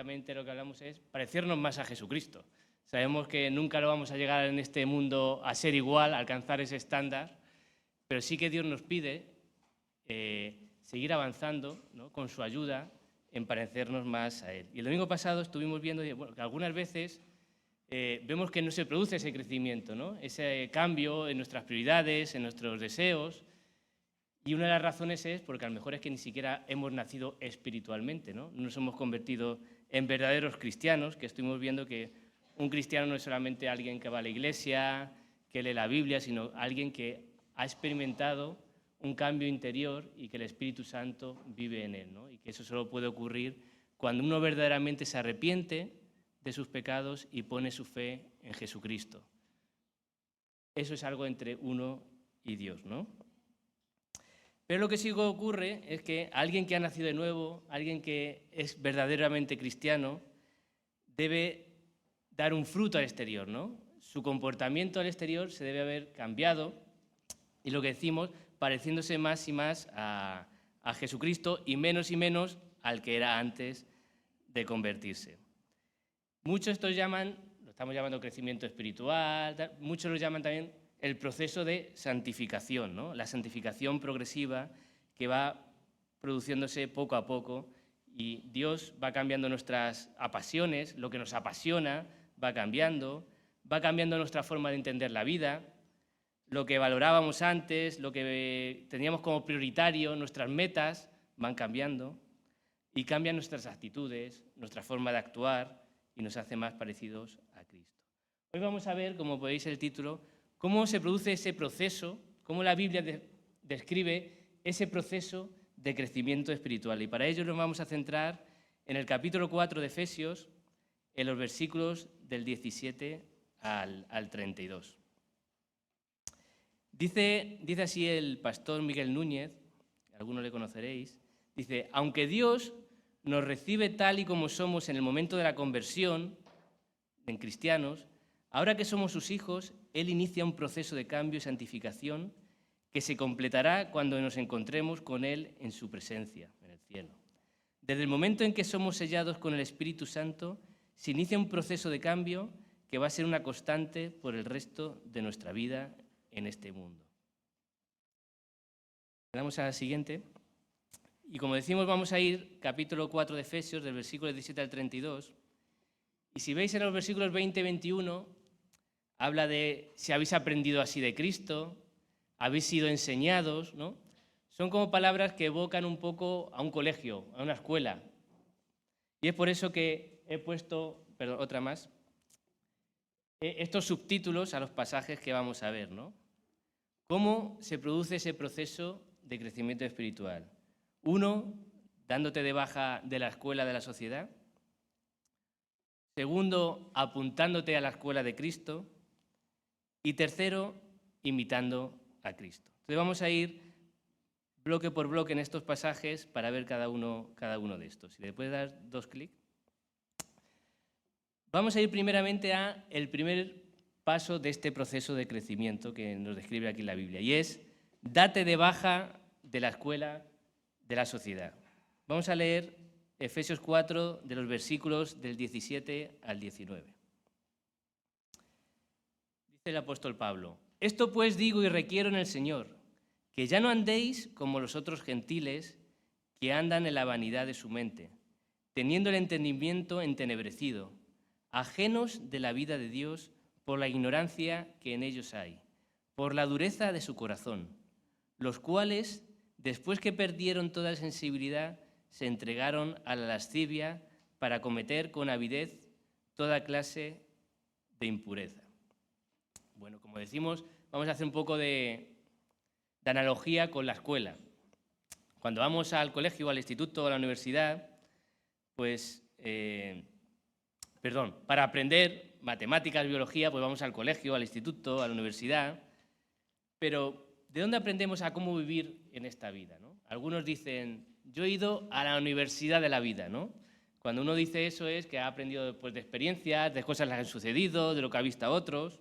básicamente lo que hablamos es parecernos más a Jesucristo. Sabemos que nunca lo vamos a llegar en este mundo a ser igual, a alcanzar ese estándar, pero sí que Dios nos pide seguir avanzando, ¿no?, con su ayuda en parecernos más a Él. Y el domingo pasado estuvimos viendo que algunas veces vemos que no se produce ese crecimiento, ¿no?, ese cambio en nuestras prioridades, en nuestros deseos. Y una de las razones es porque a lo mejor es que ni siquiera hemos nacido espiritualmente, ¿no? No nos hemos convertido en verdaderos cristianos, que estuvimos viendo que un cristiano no es solamente alguien que va a la iglesia, que lee la Biblia, sino alguien que ha experimentado un cambio interior y que el Espíritu Santo vive en él, ¿no? Y que eso solo puede ocurrir cuando uno verdaderamente se arrepiente de sus pecados y pone su fe en Jesucristo. Eso es algo entre uno y Dios, ¿no? Pero lo que sí ocurre es que alguien que ha nacido de nuevo, alguien que es verdaderamente cristiano, debe dar un fruto al exterior, ¿no? Su comportamiento al exterior se debe haber cambiado y lo que decimos, pareciéndose más y más a Jesucristo y menos al que era antes de convertirse. Muchos lo estamos llamando crecimiento espiritual, muchos lo llaman también el proceso de santificación, ¿no? La santificación progresiva que va produciéndose poco a poco y Dios va cambiando nuestras pasiones, lo que nos apasiona va cambiando nuestra forma de entender la vida, lo que valorábamos antes, lo que teníamos como prioritario, nuestras metas van cambiando y cambian nuestras actitudes, nuestra forma de actuar y nos hace más parecidos a Cristo. Hoy vamos a ver, como podéis el título, cómo se produce ese proceso, cómo la Biblia describe ese proceso de crecimiento espiritual. Y para ello nos vamos a centrar en el capítulo 4 de Efesios, en los versículos del 17 al 32. Dice así el pastor Miguel Núñez, algunos le conoceréis, dice: aunque Dios nos recibe tal y como somos en el momento de la conversión, en cristianos, ahora que somos sus hijos, Él inicia un proceso de cambio y santificación que se completará cuando nos encontremos con Él en su presencia, en el cielo. Desde el momento en que somos sellados con el Espíritu Santo, se inicia un proceso de cambio que va a ser una constante por el resto de nuestra vida en este mundo. Vamos a la siguiente. Y como decimos, vamos a ir capítulo 4 de Efesios, del versículo 17 al 32. Y si veis en los versículos 20 y 21, habla de si habéis aprendido así de Cristo, habéis sido enseñados, ¿no? Son como palabras que evocan un poco a un colegio, a una escuela. Y es por eso que he puesto, otra más, estos subtítulos a los pasajes que vamos a ver, ¿no? ¿Cómo se produce ese proceso de crecimiento espiritual? Uno, dándote de baja de la escuela de la sociedad. Segundo, apuntándote a la escuela de Cristo. Y tercero, imitando a Cristo. Entonces vamos a ir bloque por bloque en estos pasajes para ver cada uno de estos. Si le puedes dar 2 clics. Vamos a ir primeramente a el primer paso de este proceso de crecimiento que nos describe aquí la Biblia, y es: date de baja de la escuela de la sociedad. Vamos a leer Efesios 4, de los versículos del 17 al 19. Dice el apóstol Pablo: esto pues digo y requiero en el Señor, que ya no andéis como los otros gentiles que andan en la vanidad de su mente, teniendo el entendimiento entenebrecido, ajenos de la vida de Dios por la ignorancia que en ellos hay, por la dureza de su corazón, los cuales, después que perdieron toda sensibilidad, se entregaron a la lascivia para cometer con avidez toda clase de impureza. Bueno, como decimos, vamos a hacer un poco de analogía con la escuela. Cuando vamos al colegio, al instituto, a la universidad, pues, para aprender matemáticas, biología, pues vamos al colegio, al instituto, a la universidad. Pero, ¿de dónde aprendemos a cómo vivir en esta vida, ¿no? Algunos dicen: yo he ido a la universidad de la vida, ¿no? Cuando uno dice eso es que ha aprendido, pues, de experiencias, de cosas que han sucedido, de lo que ha visto a otros.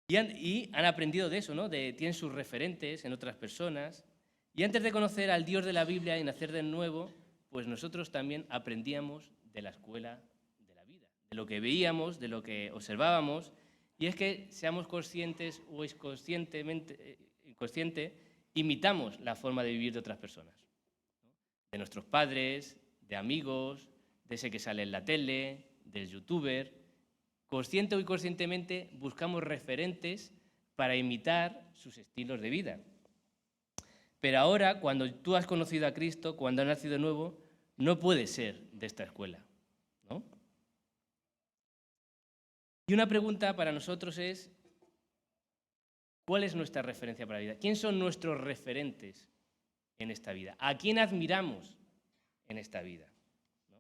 Y han aprendido de eso, ¿no? Tienen sus referentes en otras personas. Y antes de conocer al Dios de la Biblia y nacer de nuevo, pues nosotros también aprendíamos de la escuela de la vida, de lo que veíamos, de lo que observábamos, y es que seamos conscientes o inconsciente, imitamos la forma de vivir de otras personas, ¿no? De nuestros padres, de amigos, de ese que sale en la tele, del youtuber. Consciente o inconscientemente buscamos referentes para imitar sus estilos de vida. Pero ahora, cuando tú has conocido a Cristo, cuando has nacido de nuevo, no puedes ser de esta escuela, ¿no? Y una pregunta para nosotros es, ¿cuál es nuestra referencia para la vida? ¿Quién son nuestros referentes en esta vida? ¿A quién admiramos en esta vida? ¿No?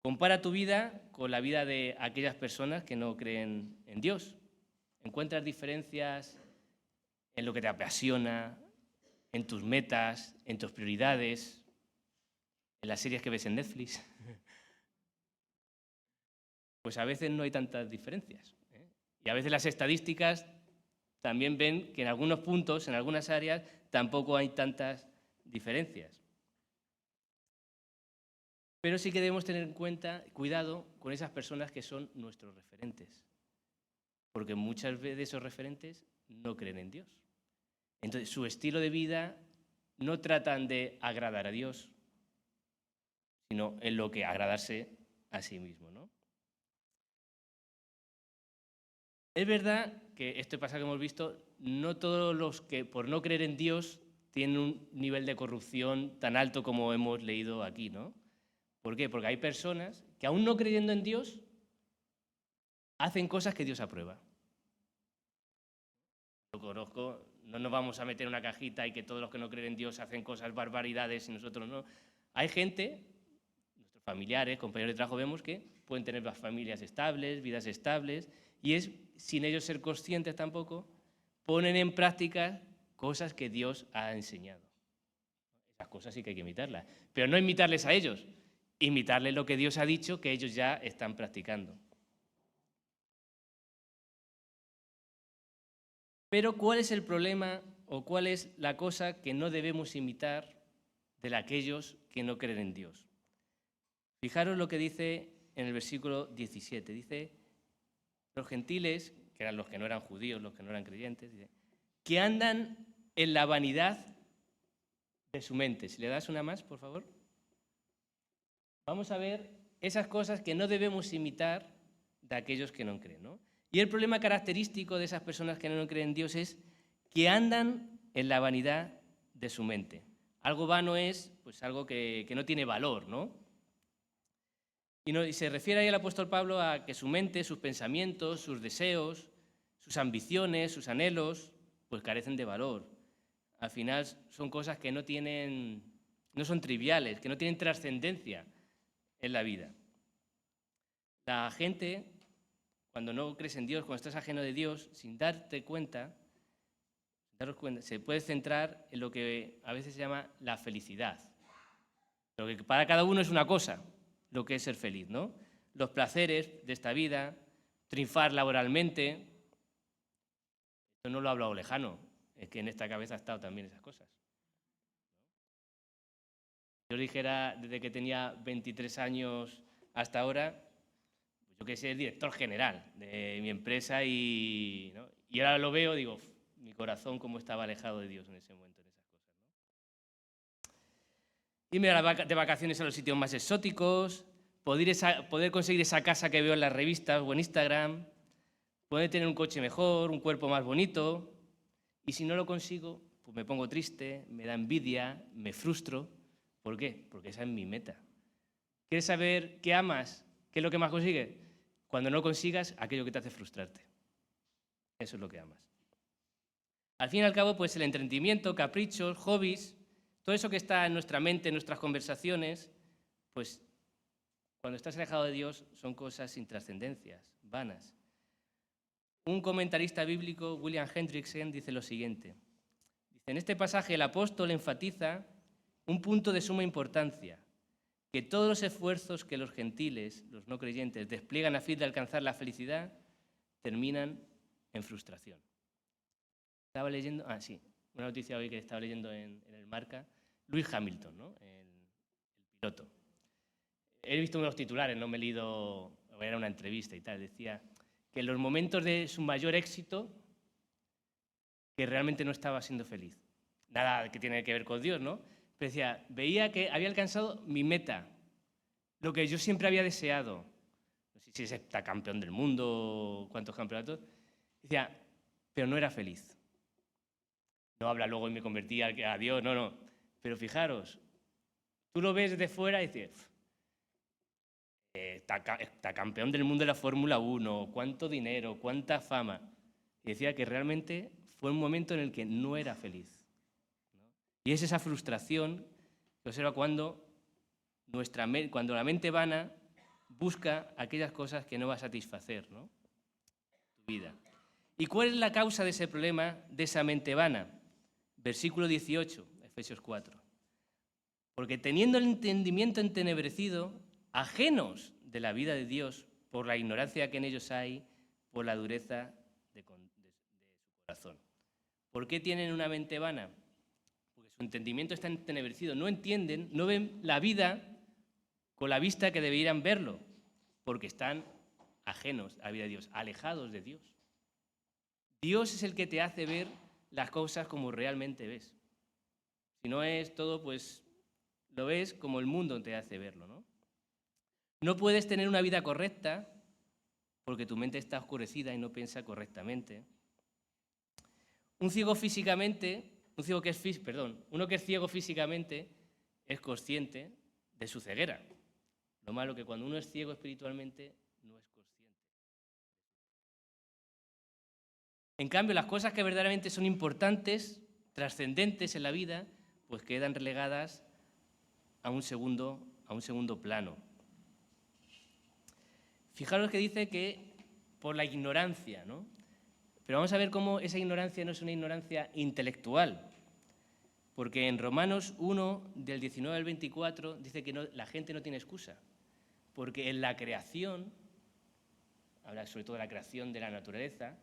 Compara tu vida con la vida de aquellas personas que no creen en Dios. ¿Encuentras diferencias en lo que te apasiona, en tus metas, en tus prioridades, en las series que ves en Netflix? Pues a veces no hay tantas diferencias, ¿eh? Y a veces las estadísticas también ven que en algunos puntos, en algunas áreas, tampoco hay tantas diferencias. Pero sí que debemos tener en cuenta, cuidado con esas personas que son nuestros referentes, porque muchas veces esos referentes no creen en Dios. Entonces, su estilo de vida no tratan de agradar a Dios, sino en lo que agradarse a sí mismo, ¿no? Es verdad que este pasaje que hemos visto, no todos los que por no creer en Dios tienen un nivel de corrupción tan alto como hemos leído aquí, ¿no? ¿Por qué? Porque hay personas que aún no creyendo en Dios hacen cosas que Dios aprueba. Lo conozco, no nos vamos a meter en una cajita y que todos los que no creen en Dios hacen cosas, barbaridades y nosotros no. Hay gente, nuestros familiares, compañeros de trabajo, vemos que pueden tener las familias estables, vidas estables, y es, sin ellos ser conscientes tampoco, ponen en práctica cosas que Dios ha enseñado. Esas cosas sí que hay que imitarlas, pero no imitarles a ellos, imitarles lo que Dios ha dicho que ellos ya están practicando. Pero ¿cuál es el problema o cuál es la cosa que no debemos imitar de aquellos que no creen en Dios? Fijaros lo que dice en el versículo 17. Dice, los gentiles, que eran los que no eran judíos, los que no eran creyentes, dice, que andan en la vanidad de su mente. Si le das una más, por favor. Vamos a ver esas cosas que no debemos imitar de aquellos que no creen, ¿no? Y el problema característico de esas personas que no creen en Dios es que andan en la vanidad de su mente. Algo vano es pues algo que no tiene valor, ¿no? Y se refiere ahí el apóstol Pablo a que su mente, sus pensamientos, sus deseos, sus ambiciones, sus anhelos, pues carecen de valor. Al final son cosas que no son triviales, que no tienen trascendencia en la vida. La gente, cuando no crees en Dios, cuando estás ajeno de Dios, sin daros cuenta, se puede centrar en lo que a veces se llama la felicidad. Lo que para cada uno es una cosa, lo que es ser feliz, ¿no? Los placeres de esta vida, triunfar laboralmente. Esto no lo ha hablado Lejano, es que en esta cabeza ha estado también esas cosas. Yo dijera, desde que tenía 23 años hasta ahora, pues yo que sé, director general de mi empresa y ahora lo veo, digo, mi corazón cómo estaba alejado de Dios en ese momento, en esas cosas, ¿no? Irme de vacaciones a los sitios más exóticos, poder conseguir esa casa que veo en las revistas o en Instagram, poder tener un coche mejor, un cuerpo más bonito, y si no lo consigo, pues me pongo triste, me da envidia, me frustro. ¿Por qué? Porque esa es mi meta. ¿Quieres saber qué amas? ¿Qué es lo que más consigues? Cuando no consigas aquello que te hace frustrarte. Eso es lo que amas. Al fin y al cabo, pues el entretenimiento, caprichos, hobbies, todo eso que está en nuestra mente, en nuestras conversaciones, pues cuando estás alejado de Dios son cosas sin trascendencias, vanas. Un comentarista bíblico, William Hendrickson, dice lo siguiente. Dice, en este pasaje el apóstol enfatiza un punto de suma importancia, que todos los esfuerzos que los gentiles, los no creyentes, despliegan a fin de alcanzar la felicidad, terminan en frustración. Estaba leyendo, una noticia hoy que estaba leyendo en el Marca, Lewis Hamilton, ¿no? el piloto. He visto unos titulares, no me he leído, era una entrevista y tal, decía que en los momentos de su mayor éxito, que realmente no estaba siendo feliz. Nada que tiene que ver con Dios, ¿no? Pero decía, veía que había alcanzado mi meta, lo que yo siempre había deseado. No sé si es heptacampeón del mundo, cuántos campeonatos. Decía, pero no era feliz. No habla luego y me convertí a Dios, no. Pero fijaros, tú lo ves de fuera y dices, está campeón del mundo de la Fórmula 1, cuánto dinero, cuánta fama. Y decía que realmente fue un momento en el que no era feliz, ¿no? Y es esa frustración que observa cuando la mente vana busca aquellas cosas que no va a satisfacer, ¿no? Tu vida. ¿Y cuál es la causa de ese problema, de esa mente vana? Versículo 18, Efesios 4. Porque teniendo el entendimiento entenebrecido, ajenos de la vida de Dios, por la ignorancia que en ellos hay, por la dureza de su corazón. ¿Por qué tienen una mente vana? Porque su entendimiento está entenebrecido. No entienden, no ven la vida con la vista que deberían verlo, porque están ajenos a la vida de Dios, alejados de Dios. Dios es el que te hace ver las cosas como realmente ves. Si no es todo, pues lo ves como el mundo te hace verlo, ¿no? No puedes tener una vida correcta porque tu mente está oscurecida y no piensa correctamente. Uno que es ciego físicamente es consciente de su ceguera. Lo malo es que cuando uno es ciego espiritualmente no es consciente. En cambio, las cosas que verdaderamente son importantes, trascendentes en la vida, pues quedan relegadas a un segundo plano. Fijaros que dice que por la ignorancia, ¿no? Pero vamos a ver cómo esa ignorancia no es una ignorancia intelectual. Porque en Romanos 1, del 19 al 24, dice que la gente no tiene excusa. Porque en la creación, habla sobre todo de la creación de la naturaleza,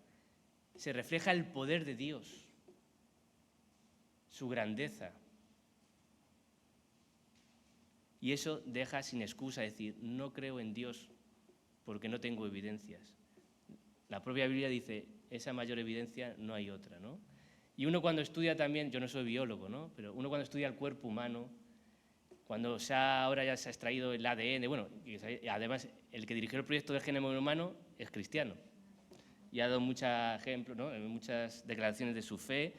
se refleja el poder de Dios, su grandeza. Y eso deja sin excusa decir, no creo en Dios porque no tengo evidencias. La propia Biblia dice, esa mayor evidencia no hay otra, ¿no? Y uno cuando estudia también, yo no soy biólogo, ¿no? Pero uno cuando estudia el cuerpo humano, cuando ahora ya se ha extraído el ADN, bueno, y además el que dirigió el proyecto del genoma humano es cristiano. Y ha dado muchos ejemplos, ¿no? Muchas declaraciones de su fe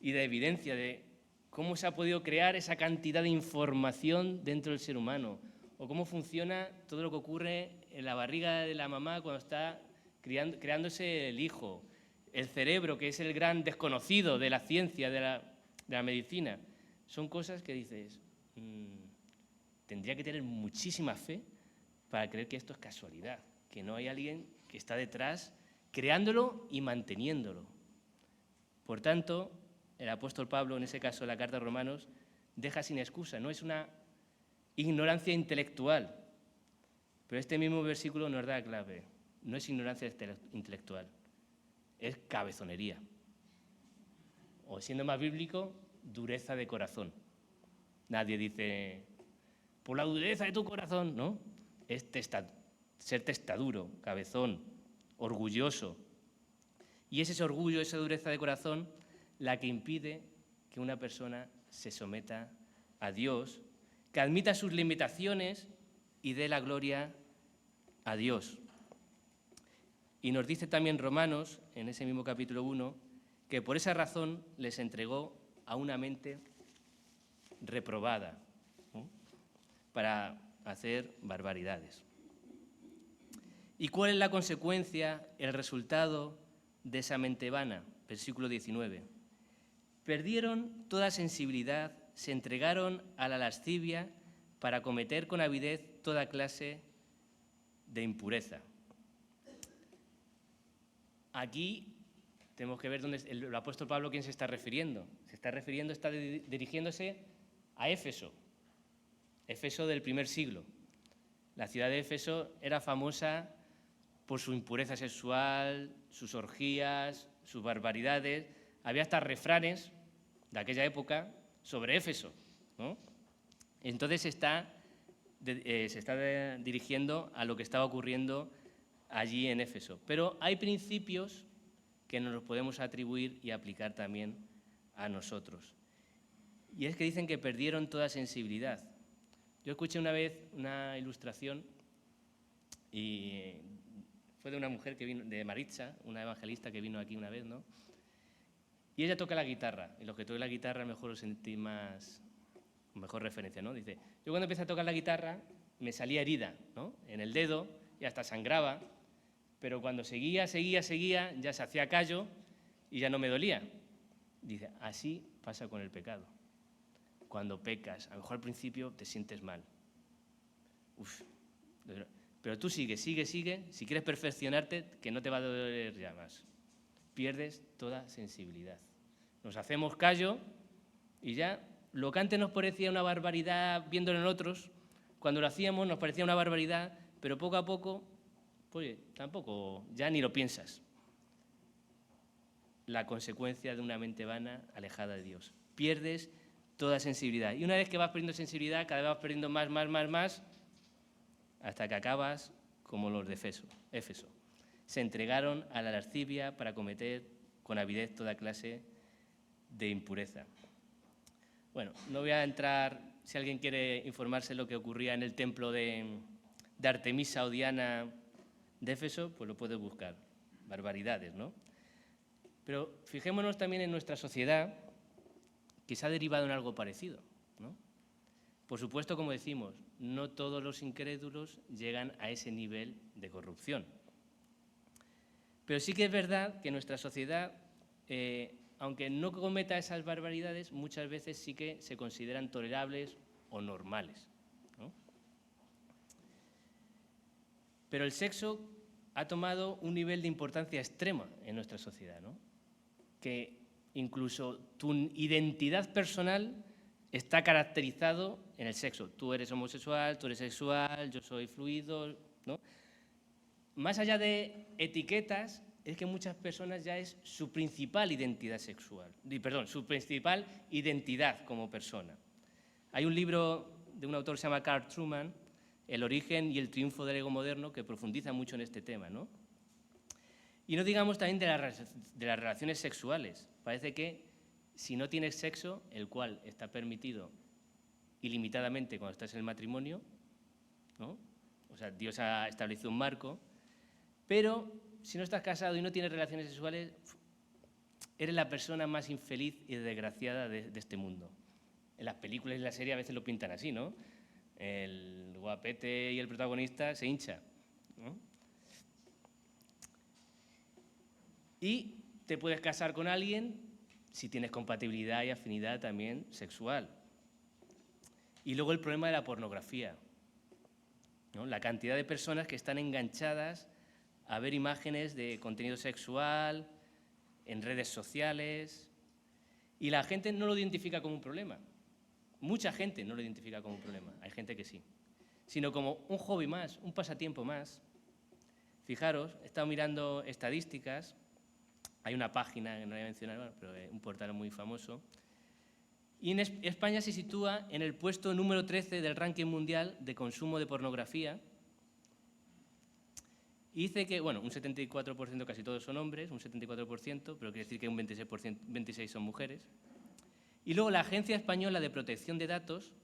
y de evidencia de cómo se ha podido crear esa cantidad de información dentro del ser humano, o cómo funciona todo lo que ocurre en la barriga de la mamá cuando está creándose el hijo, el cerebro, que es el gran desconocido de la ciencia, de la medicina. Son cosas que dices, tendría que tener muchísima fe para creer que esto es casualidad, que no hay alguien que está detrás creándolo y manteniéndolo. Por tanto, el apóstol Pablo, en ese caso la carta a Romanos, deja sin excusa, no es una ignorancia intelectual, pero este mismo versículo nos da la clave, no es ignorancia intelectual, es cabezonería. O siendo más bíblico, dureza de corazón. Nadie dice, por la dureza de tu corazón, ¿no? Es ser testaduro, cabezón, orgulloso. Y es ese orgullo, esa dureza de corazón, la que impide que una persona se someta a Dios, que admita sus limitaciones y dé la gloria a Dios. Y nos dice también Romanos, en ese mismo capítulo 1, que por esa razón les entregó a una mente reprobada, ¿no? Para hacer barbaridades. ¿Y cuál es la consecuencia, el resultado de esa mente vana? Versículo 19. Perdieron toda sensibilidad, se entregaron a la lascivia para cometer con avidez toda clase de impureza. Aquí tenemos que ver dónde el apóstol Pablo, ¿quién se está refiriendo? Está dirigiéndose a Éfeso, Éfeso del primer siglo. La ciudad de Éfeso era famosa por su impureza sexual, sus orgías, sus barbaridades. Había hasta refranes de aquella época sobre Éfeso, ¿no? Entonces está se está dirigiendo a lo que estaba ocurriendo allí en Éfeso. Pero hay principios que nos los podemos atribuir y aplicar también a nosotros. Y es que dicen que perdieron toda sensibilidad. Yo escuché una vez una ilustración y fue de una mujer que vino, de Maritza, una evangelista que vino aquí una vez, ¿no? Y ella toca la guitarra, y los que tocan la guitarra mejor lo sentí mejor referencia, ¿no? Dice, yo cuando empecé a tocar la guitarra me salía herida, ¿no? En el dedo y hasta sangraba, pero cuando seguía, ya se hacía callo y ya no me dolía. Dice, así pasa con el pecado. Cuando pecas, a lo mejor al principio te sientes mal. Uf, pero tú sigue. Si quieres perfeccionarte, que no te va a doler ya más. Pierdes toda sensibilidad. Nos hacemos callo y ya lo que antes nos parecía una barbaridad viéndolo en otros, cuando lo hacíamos nos parecía una barbaridad, pero poco a poco, pues tampoco, ya ni lo piensas. La consecuencia de una mente vana alejada de Dios. Pierdes toda sensibilidad. Y una vez que vas perdiendo sensibilidad, cada vez vas perdiendo más, hasta que acabas como los de Éfeso. Se entregaron a la lascivia para cometer con avidez toda clase de impureza. Bueno, no voy a entrar, si alguien quiere informarse de lo que ocurría en el templo de Artemisa o Diana de Éfeso, pues lo puede buscar. Barbaridades, ¿no? Pero fijémonos también en nuestra sociedad, que se ha derivado en algo parecido, ¿no? Por supuesto, como decimos, no todos los incrédulos llegan a ese nivel de corrupción. Pero sí que es verdad que nuestra sociedad, aunque no cometa esas barbaridades, muchas veces sí que se consideran tolerables o normales, ¿no? Pero el sexo ha tomado un nivel de importancia extrema en nuestra sociedad, ¿no? Que incluso tu identidad personal está caracterizado en el sexo. Tú eres homosexual, tú eres sexual, yo soy fluido, ¿no? Más allá de etiquetas, es que muchas personas ya es su principal identidad sexual, perdón, su principal identidad como persona. Hay un libro de un autor que se llama Carl Trueman, El origen y el triunfo del ego moderno, que profundiza mucho en este tema, ¿no? Y no digamos también de las relaciones sexuales. Parece que si no tienes sexo, el cual está permitido ilimitadamente cuando estás en el matrimonio, ¿no? O sea, Dios ha establecido un marco, pero si no estás casado y no tienes relaciones sexuales, eres la persona más infeliz y desgraciada de este mundo. En las películas y las series a veces lo pintan así, ¿no? El guapete y el protagonista se hincha, ¿no? Y te puedes casar con alguien si tienes compatibilidad y afinidad también sexual. Y luego el problema de la pornografía, ¿no? La cantidad de personas que están enganchadas a ver imágenes de contenido sexual en redes sociales y la gente no lo identifica como un problema. Mucha gente no lo identifica como un problema, hay gente que sí, sino como un hobby más, un pasatiempo más. Fijaros, he estado mirando estadísticas, hay una página que no voy a mencionar, pero un portal muy famoso, y en España se sitúa en el puesto número 13 del ranking mundial de consumo de pornografía. Y dice que, bueno, un 74% casi todos son hombres, un 74%, pero quiere decir que un 26% son mujeres. Y luego la Agencia Española de Protección de Datos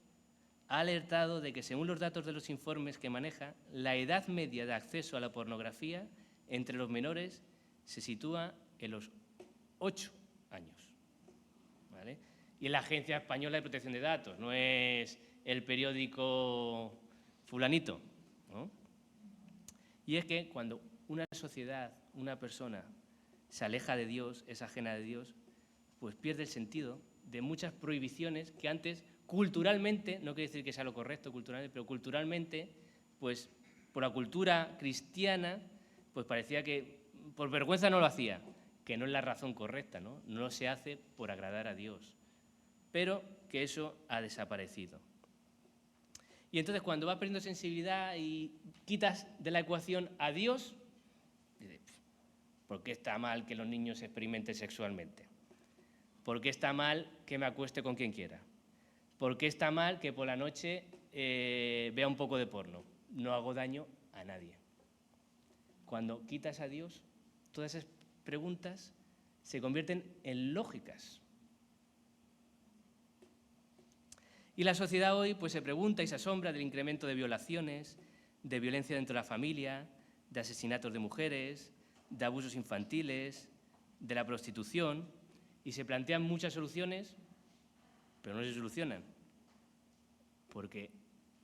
ha alertado de que, según los datos de los informes que maneja, la edad media de acceso a la pornografía entre los menores se sitúa en los 8 años, ¿vale? Y es la Agencia Española de Protección de Datos, no es el periódico fulanito, ¿no? Y es que cuando una sociedad, una persona, se aleja de Dios, es ajena de Dios, pues pierde el sentido de muchas prohibiciones que antes, culturalmente, no quiere decir que sea lo correcto culturalmente, pero culturalmente, pues por la cultura cristiana, pues parecía que por vergüenza no lo hacía, que no es la razón correcta, ¿no? No se hace por agradar a Dios, pero que eso ha desaparecido. Y entonces cuando vas perdiendo sensibilidad y quitas de la ecuación a Dios, dices, ¿por qué está mal que los niños experimenten sexualmente? ¿Por qué está mal que me acueste con quien quiera? ¿Por qué está mal que por la noche vea un poco de porno. No hago daño a nadie. Cuando quitas a Dios, todas esas preguntas se convierten en lógicas. Y la sociedad hoy pues, se pregunta y se asombra del incremento de violaciones, de violencia dentro de la familia, de asesinatos de mujeres, de abusos infantiles, de la prostitución, y se plantean muchas soluciones, pero no se solucionan, porque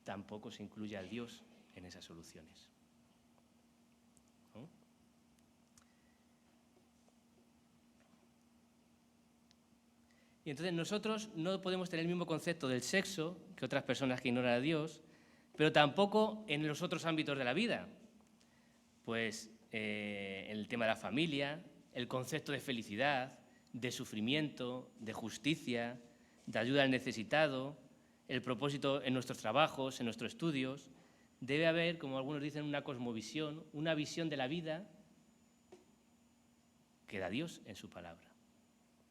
tampoco se incluye a Dios en esas soluciones, ¿no? Y entonces nosotros no podemos tener el mismo concepto del sexo que otras personas que ignoran a Dios, pero tampoco en los otros ámbitos de la vida. Pues en el tema de la familia, el concepto de felicidad, de sufrimiento, de justicia, de ayuda al necesitado, el propósito en nuestros trabajos, en nuestros estudios. Debe haber, como algunos dicen, una cosmovisión, una visión de la vida que da Dios en su palabra.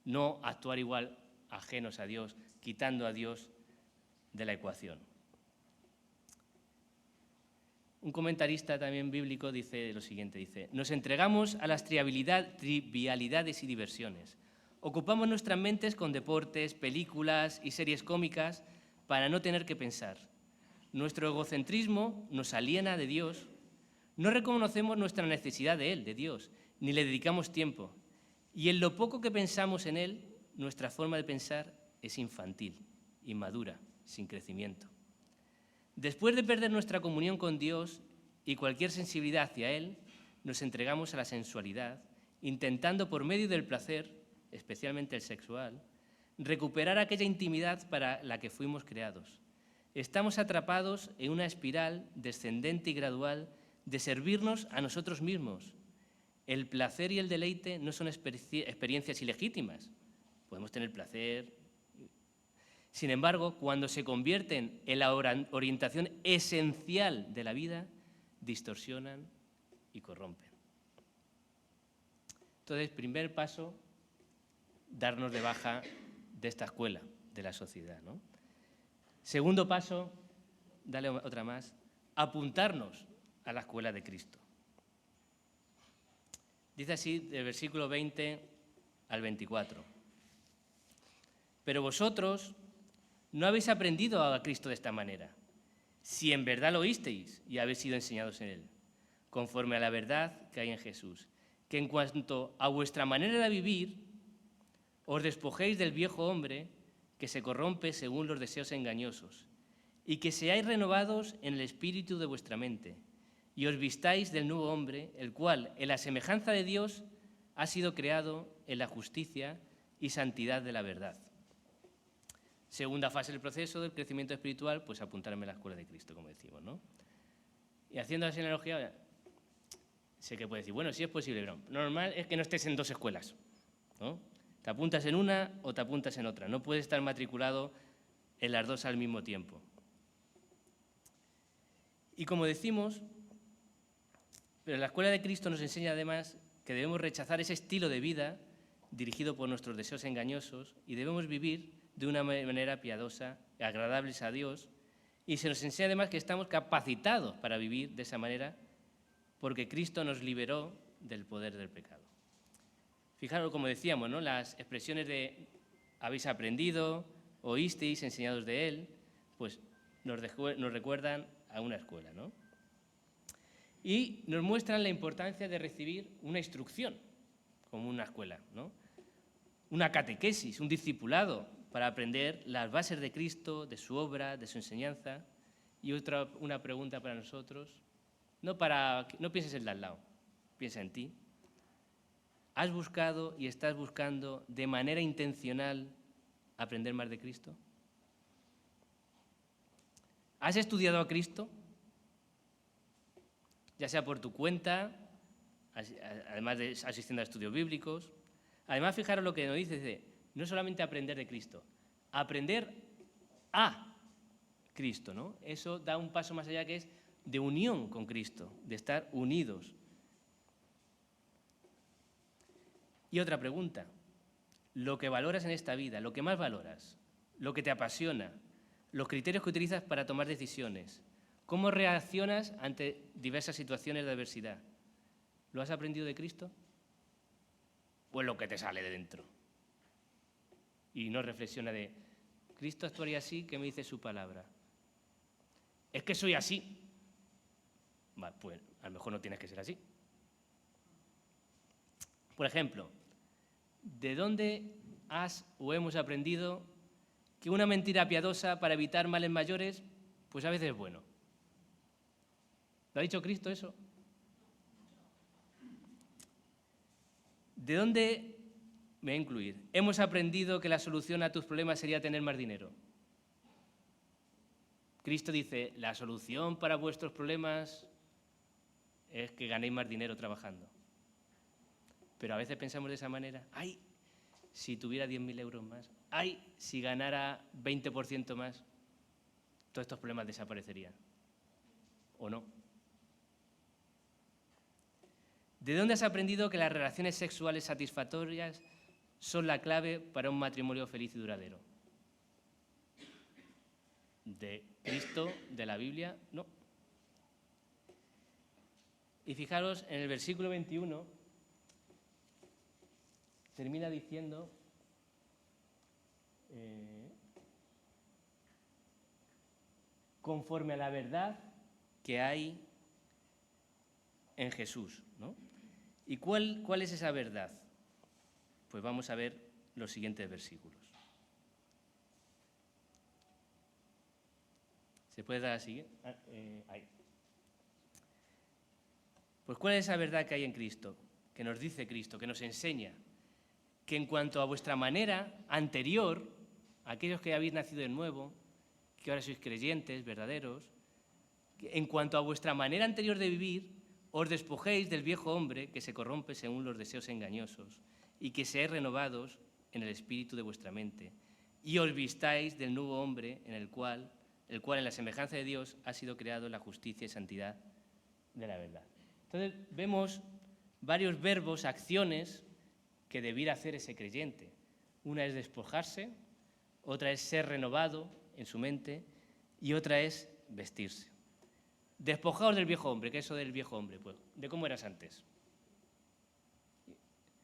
No actuar igual ajenos a Dios, quitando a Dios de la ecuación. Un comentarista también bíblico dice lo siguiente, dice: nos entregamos a las trivialidades y diversiones. Ocupamos nuestras mentes con deportes, películas y series cómicas para no tener que pensar. Nuestro egocentrismo nos aliena de Dios. No reconocemos nuestra necesidad de Él, de Dios, ni le dedicamos tiempo. Y en lo poco que pensamos en Él, nuestra forma de pensar es infantil, inmadura, sin crecimiento. Después de perder nuestra comunión con Dios y cualquier sensibilidad hacia Él, nos entregamos a la sensualidad, intentando por medio del placer, especialmente el sexual, recuperar aquella intimidad para la que fuimos creados. Estamos atrapados en una espiral descendente y gradual de servirnos a nosotros mismos. El placer y el deleite no son experiencias ilegítimas. Podemos tener placer. Sin embargo, cuando se convierten en la orientación esencial de la vida, distorsionan y corrompen. Entonces, primer paso, darnos de baja de esta escuela, de la sociedad, ¿no? Segundo paso, dale otra más, apuntarnos a la escuela de Cristo. Dice así, del versículo 20 al 24. Pero vosotros no habéis aprendido a Cristo de esta manera, si en verdad lo oísteis y habéis sido enseñados en Él, conforme a la verdad que hay en Jesús, que en cuanto a vuestra manera de vivir, os despojéis del viejo hombre que se corrompe según los deseos engañosos, y que seáis renovados en el espíritu de vuestra mente, y os vistáis del nuevo hombre, el cual, en la semejanza de Dios, ha sido creado en la justicia y santidad de la verdad. Segunda fase del proceso del crecimiento espiritual, pues apuntarme a la escuela de Cristo, como decimos, ¿no? Y haciendo así analogía, sé que puede decir, bueno, sí es posible, pero normal es que no estés en dos escuelas, ¿no? Te apuntas en una o te apuntas en otra. No puedes estar matriculado en las dos al mismo tiempo. Y como decimos, pero la escuela de Cristo nos enseña además que debemos rechazar ese estilo de vida dirigido por nuestros deseos engañosos y debemos vivir de una manera piadosa, agradables a Dios, y se nos enseña además que estamos capacitados para vivir de esa manera porque Cristo nos liberó del poder del pecado. Fijaros, como decíamos, ¿no? Las expresiones de habéis aprendido, oísteis, enseñados de Él, pues nos recuerdan a una escuela, ¿no? Y nos muestran la importancia de recibir una instrucción, como una escuela, ¿no? Una catequesis, un discipulado, para aprender las bases de Cristo, de su obra, de su enseñanza. Y una pregunta para nosotros, no pienses en el de al lado, piensa en ti. ¿Has buscado y estás buscando de manera intencional aprender más de Cristo? ¿Has estudiado a Cristo? Ya sea por tu cuenta, además de asistiendo a estudios bíblicos. Además, fijaros lo que nos dice, no solamente aprender de Cristo, aprender a Cristo, ¿no? Eso da un paso más allá, que es de unión con Cristo, de estar unidos. Y otra pregunta, lo que valoras en esta vida, lo que más valoras, lo que te apasiona, los criterios que utilizas para tomar decisiones, cómo reaccionas ante diversas situaciones de adversidad. ¿Lo has aprendido de Cristo? ¿O es lo que te sale de dentro? Y no reflexiona de, Cristo actuaría así, ¿qué me dice su palabra? Es que soy así. Vale, pues a lo mejor no tienes que ser así. Por ejemplo, ¿de dónde has o hemos aprendido que una mentira piadosa para evitar males mayores, pues a veces es bueno? ¿Lo ha dicho Cristo eso? ¿De dónde, me voy a incluir, hemos aprendido que la solución a tus problemas sería tener más dinero? Cristo dice, la solución para vuestros problemas es que ganéis más dinero trabajando. Pero a veces pensamos de esa manera, ¡ay! Si tuviera 10.000 euros más, ¡ay! Si ganara 20% más, todos estos problemas desaparecerían. ¿O no? ¿De dónde has aprendido que las relaciones sexuales satisfactorias son la clave para un matrimonio feliz y duradero? ¿De Cristo, de la Biblia? No. Y fijaros, en el versículo 21 termina diciendo conforme a la verdad que hay en Jesús, ¿no? ¿Y cuál es esa verdad? Pues vamos a ver los siguientes versículos. ¿Se puede dar así? Ahí. Pues ¿cuál es esa verdad que hay en Cristo? Que nos dice Cristo, que nos enseña que en cuanto a vuestra manera anterior, aquellos que habéis nacido de nuevo, que ahora sois creyentes, verdaderos, en cuanto a vuestra manera anterior de vivir, os despojéis del viejo hombre que se corrompe según los deseos engañosos y que seáis renovados en el espíritu de vuestra mente y os vistáis del nuevo hombre el cual en la semejanza de Dios ha sido creado en la justicia y santidad de la verdad. Entonces vemos varios verbos, acciones que debiera hacer ese creyente. Una es despojarse, otra es ser renovado en su mente y otra es vestirse. Despojaos del viejo hombre. ¿Qué es eso del viejo hombre? Pues, ¿de cómo eras antes?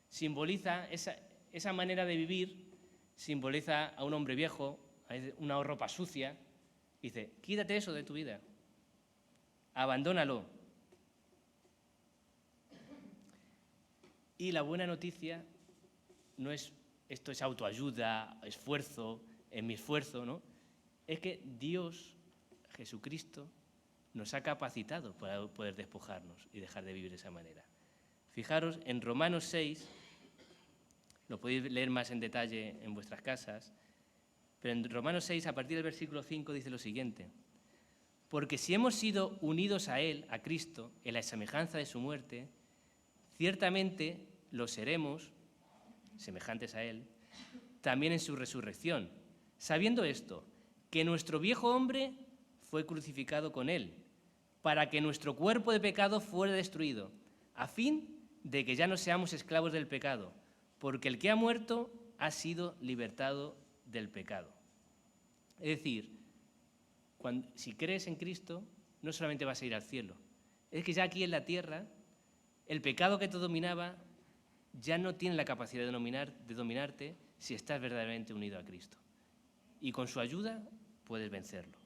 Simboliza esa manera de vivir, simboliza a un hombre viejo, a una ropa sucia. Dice, quítate eso de tu vida, abandónalo. Y la buena noticia no es, esto es autoayuda, esfuerzo, en mi esfuerzo, ¿no? Es que Dios, Jesucristo, nos ha capacitado para poder despojarnos y dejar de vivir de esa manera. Fijaros, en Romanos 6, lo podéis leer más en detalle en vuestras casas, pero en Romanos 6, a partir del versículo 5, dice lo siguiente. Porque si hemos sido unidos a Él, a Cristo, en la semejanza de su muerte, ciertamente lo seremos, semejantes a Él, también en su resurrección, sabiendo esto, que nuestro viejo hombre fue crucificado con Él, para que nuestro cuerpo de pecado fuera destruido, a fin de que ya no seamos esclavos del pecado, porque el que ha muerto ha sido libertado del pecado. Es decir, si crees en Cristo, no solamente vas a ir al cielo, es que ya aquí en la tierra, el pecado que te dominaba ya no tiene la capacidad de dominarte si estás verdaderamente unido a Cristo. Y con su ayuda puedes vencerlo.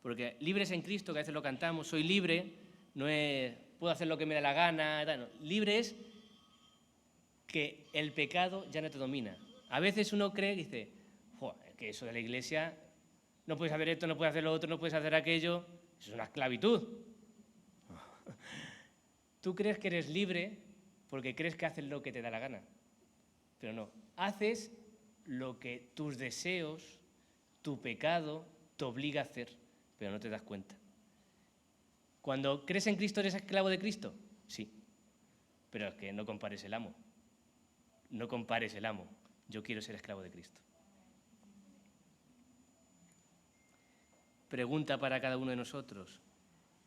Porque libres en Cristo, que a veces lo cantamos, soy libre, no es puedo hacer lo que me da la gana, no. Libre es que el pecado ya no te domina. A veces uno cree y dice, es que eso de la iglesia, no puedes hacer esto, no puedes hacer lo otro, no puedes hacer aquello, eso es una esclavitud. Tú crees que eres libre porque crees que haces lo que te da la gana, pero no, haces lo que tus deseos, tu pecado te obliga a hacer, pero no te das cuenta. Cuando crees en Cristo, ¿eres esclavo de Cristo? Sí, pero es que no compares el amo. No compares el amo. Yo quiero ser esclavo de Cristo. Pregunta para cada uno de nosotros.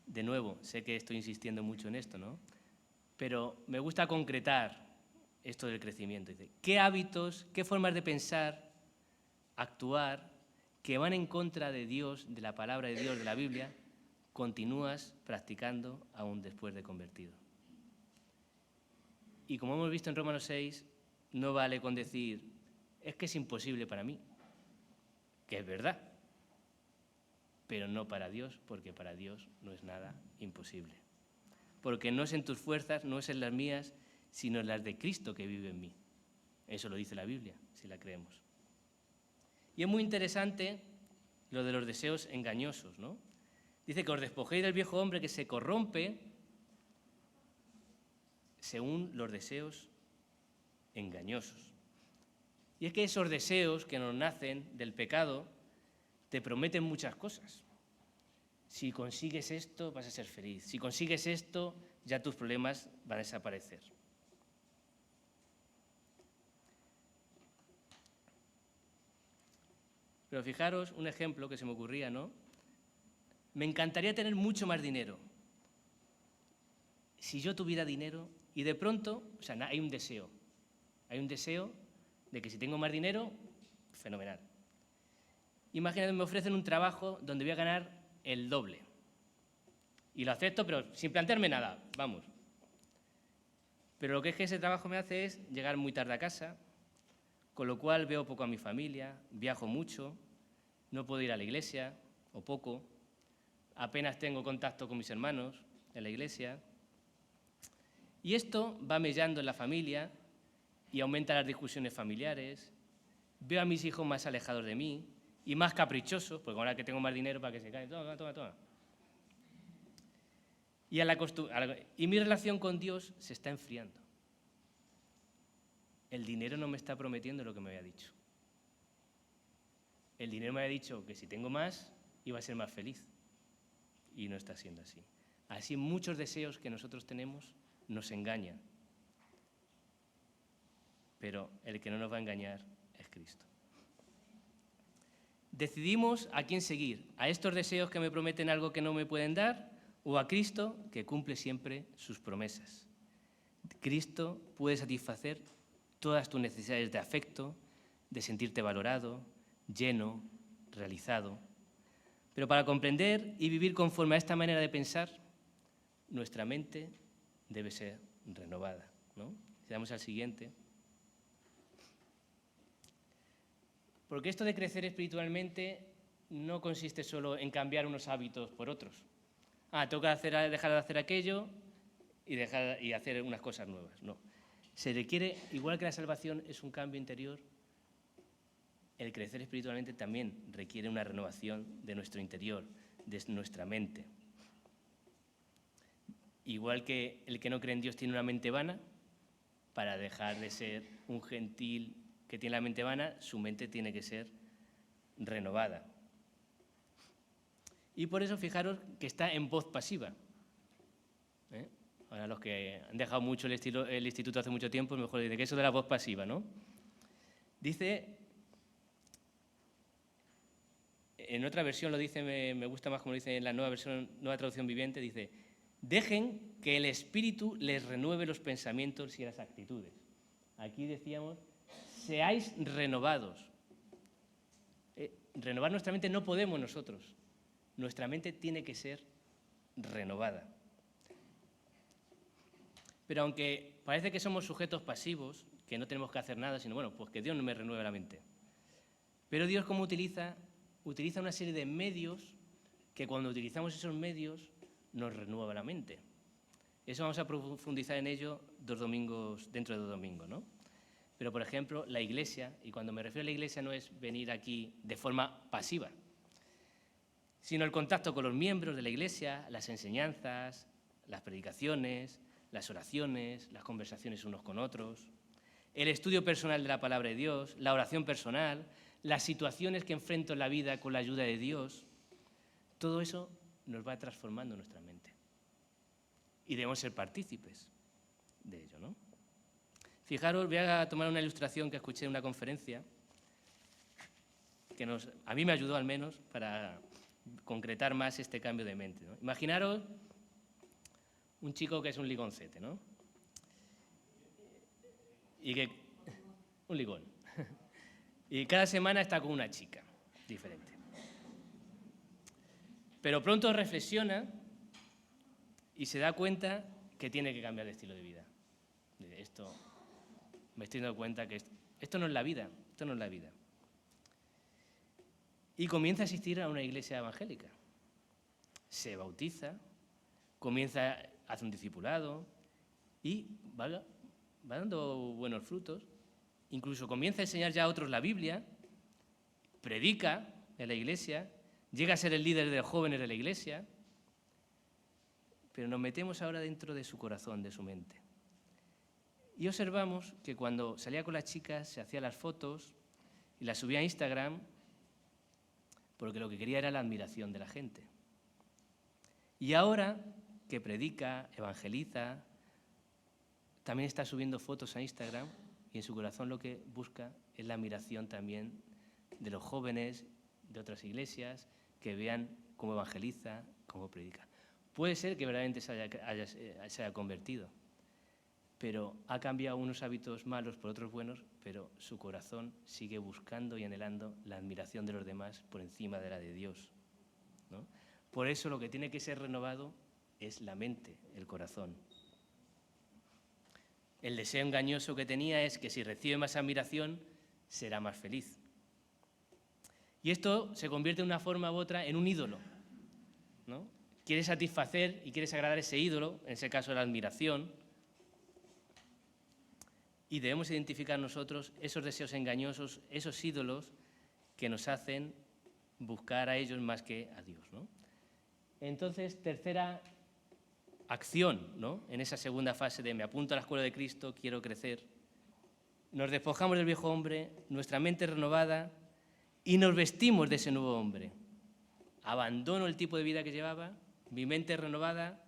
De nuevo, sé que estoy insistiendo mucho en esto, ¿no? Pero me gusta concretar esto del crecimiento. Dice, ¿qué hábitos, qué formas de pensar actuar, que van en contra de Dios, de la palabra de Dios, de la Biblia, continúas practicando aún después de convertido. Y como hemos visto en Romanos 6, no vale con decir, es que es imposible para mí, que es verdad, pero no para Dios, porque para Dios no es nada imposible. Porque no es en tus fuerzas, no es en las mías, sino en las de Cristo que vive en mí. Eso lo dice la Biblia, si la creemos. Y es muy interesante lo de los deseos engañosos, ¿no? Dice que os despojéis del viejo hombre que se corrompe según los deseos engañosos. Y es que esos deseos que nos nacen del pecado te prometen muchas cosas. Si consigues esto, vas a ser feliz. Si consigues esto, ya tus problemas van a desaparecer. Pero fijaros un ejemplo que se me ocurría, ¿no? Me encantaría tener mucho más dinero. Si yo tuviera dinero y de pronto, o sea, hay un deseo. Hay un deseo de que si tengo más dinero, fenomenal. Imagínate, me ofrecen un trabajo donde voy a ganar el doble. Y lo acepto, pero sin plantearme nada, vamos. Pero lo que es que ese trabajo me hace es llegar muy tarde a casa, con lo cual veo poco a mi familia, viajo mucho, no puedo ir a la iglesia, o poco, apenas tengo contacto con mis hermanos en la iglesia. Y esto va mellando en la familia y aumenta las discusiones familiares. Veo a mis hijos más alejados de mí y más caprichosos, porque ahora que tengo más dinero para que se caigan, toma. Y mi relación con Dios se está enfriando. El dinero no me está prometiendo lo que me había dicho. El dinero me había dicho que si tengo más, iba a ser más feliz. Y no está siendo así. Así muchos deseos que nosotros tenemos nos engañan. Pero el que no nos va a engañar es Cristo. Decidimos a quién seguir, a estos deseos que me prometen algo que no me pueden dar, o a Cristo, que cumple siempre sus promesas. Cristo puede satisfacer todas tus necesidades de afecto, de sentirte valorado, lleno, realizado. Pero para comprender y vivir conforme a esta manera de pensar, nuestra mente debe ser renovada, ¿no? Si damos al siguiente. Porque esto de crecer espiritualmente no consiste solo en cambiar unos hábitos por otros. Tengo que dejar de hacer aquello y hacer unas cosas nuevas. No. Se requiere, igual que la salvación es un cambio interior, el crecer espiritualmente también requiere una renovación de nuestro interior, de nuestra mente. Igual que el que no cree en Dios tiene una mente vana, para dejar de ser un gentil que tiene la mente vana, su mente tiene que ser renovada. Y por eso fijaros que está en voz pasiva. Ahora los que han dejado mucho el instituto hace mucho tiempo, mejor dicen que eso de la voz pasiva, ¿no? Dice, en otra versión lo dice, me gusta más como lo dice en la nueva traducción viviente, dice, dejen que el Espíritu les renueve los pensamientos y las actitudes. Aquí decíamos, seáis renovados. Renovar nuestra mente no podemos nosotros. Nuestra mente tiene que ser renovada. Pero aunque parece que somos sujetos pasivos, que no tenemos que hacer nada, sino, bueno, pues que Dios no me renueve la mente. Pero Dios, ¿cómo utiliza una serie de medios que cuando utilizamos esos medios nos renueva la mente? Eso vamos a profundizar en ello dentro de 2 domingos, ¿no? Pero, por ejemplo, la Iglesia, y cuando me refiero a la Iglesia no es venir aquí de forma pasiva, sino el contacto con los miembros de la Iglesia, las enseñanzas, las predicaciones, las oraciones, las conversaciones unos con otros, el estudio personal de la palabra de Dios, la oración personal, las situaciones que enfrento en la vida con la ayuda de Dios, todo eso nos va transformando nuestra mente. Y debemos ser partícipes de ello, ¿no? Fijaros, voy a tomar una ilustración que escuché en una conferencia, que a mí me ayudó al menos para concretar más este cambio de mente, ¿no? Imaginaros un chico que es un ligoncete, ¿no? Un ligón. Y cada semana está con una chica diferente. Pero pronto reflexiona y se da cuenta que tiene que cambiar de estilo de vida. Dice, me estoy dando cuenta que esto no es la vida, esto no es la vida. Y comienza a asistir a una iglesia evangélica. Se bautiza, hace un discipulado y va dando buenos frutos. Incluso comienza a enseñar ya a otros la Biblia, predica en la iglesia, llega a ser el líder de los jóvenes de la iglesia, pero nos metemos ahora dentro de su corazón, de su mente. Y observamos que cuando salía con las chicas se hacía las fotos y las subía a Instagram porque lo que quería era la admiración de la gente. Y ahora que predica, evangeliza, también está subiendo fotos a Instagram y en su corazón lo que busca es la admiración también de los jóvenes de otras iglesias que vean cómo evangeliza, cómo predica. Puede ser que verdaderamente se haya convertido, pero ha cambiado unos hábitos malos por otros buenos, pero su corazón sigue buscando y anhelando la admiración de los demás por encima de la de Dios, ¿no? Por eso lo que tiene que ser renovado es la mente, el corazón. El deseo engañoso que tenía es que si recibe más admiración, será más feliz. Y esto se convierte de una forma u otra en un ídolo, ¿no? Quiere satisfacer y quieres agradar a ese ídolo, en ese caso la admiración, y debemos identificar nosotros esos deseos engañosos, esos ídolos que nos hacen buscar a ellos más que a Dios, ¿no? Entonces, tercera acción, ¿no? En esa segunda fase de me apunto a la escuela de Cristo, quiero crecer. Nos despojamos del viejo hombre, nuestra mente es renovada y nos vestimos de ese nuevo hombre. Abandono el tipo de vida que llevaba, mi mente es renovada,